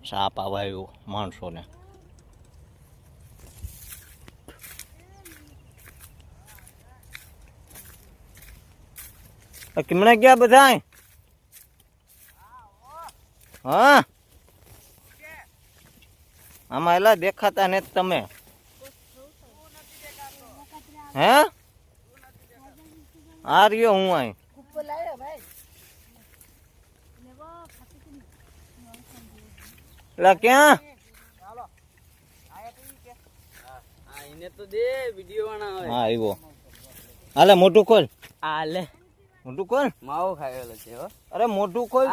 સાપ આવ્યો માણસોને. કિમણે ગયા બધા? હા આમાં એલા દેખાતા ને તમે હે? આ રહ્યો હું અહીં. ક્યાં? હા આવ્યો. હાલે મોટું ખોલ. હાલે મોટું ખોલ. માવો ખાયેલો છે હો. અરે મોટું ખોલ.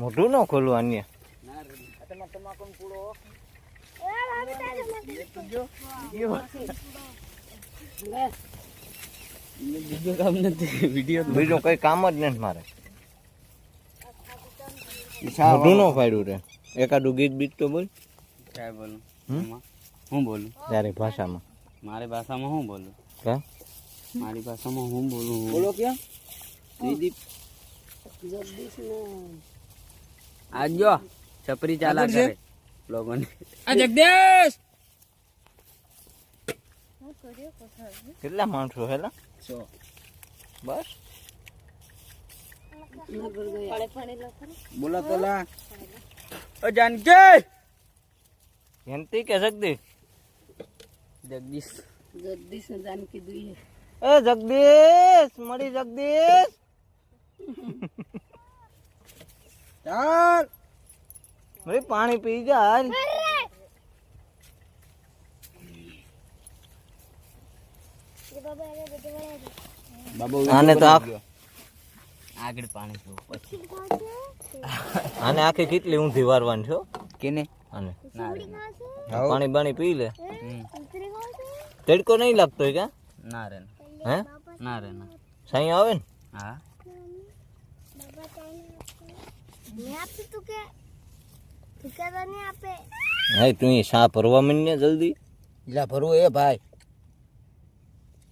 મોટું ન ખોલવું અન્ય. બીજું કામ નથી. બીજું કઈ કામ જ નથી મારે. મોઢું ન ફાડ્યું રે. એકાદું ગીત બીત તો બોલ. ક્યાં બોલું? હું બોલું તારી ભાષામાં? મારી ભાષામાં હું બોલું? મારી ભાષામાં હું બોલું? બોલો ક્યાં? આજ જો છપરી ચાલા કરે લોકોને. આ જગદીશ કેટલા માણસો હેલા? 100. બસ બોલા તો લા. ઓ જાનકી જયંતી કે જગદીશ? જગદીશ. જગદીશ ને જાનકી દુઈ એ જગદીશ મળી. જગદીશ ચાલ મળી પાણી પી જા. આને તો આગળ પાણી પીવું પછી. આને આખી કેટલી ઊંધી વારવાની છો? કેને? આને ના રે પાણી બાણી પી લે. તડકો નહીં લાગતો હોય ક્યાં? ના રે હે? ના રે ના. સાઈ આવે ને? હા હા તું શા ભરવા માંડ ને જલ્દી. લા ભરવું એ ભાઈ.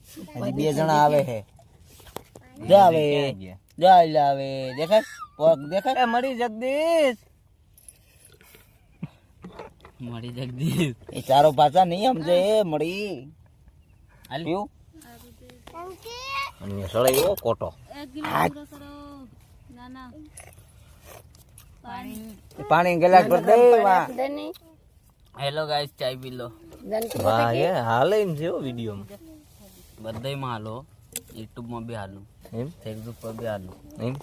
હજી 2 જણા આવે છે. જા આવે જા આવે દેખાય પગ દેખાય. મળી જગદીશ. મળી જગદીશ. એ ચારો પાછા નહીં સમજે. મળી હાલ્યું અન્ય સળાયો કોટો. પાણી ગલાસ પર દે. હેલો ગાઈસ ચાય પી લો. વાહ એ હાલે ને છે વિડિયોમાં. બધાયમાં હાલો. યુટ્યુબમાં બી હાલું. એમ ફેસબુક પર બી હાલું. એમ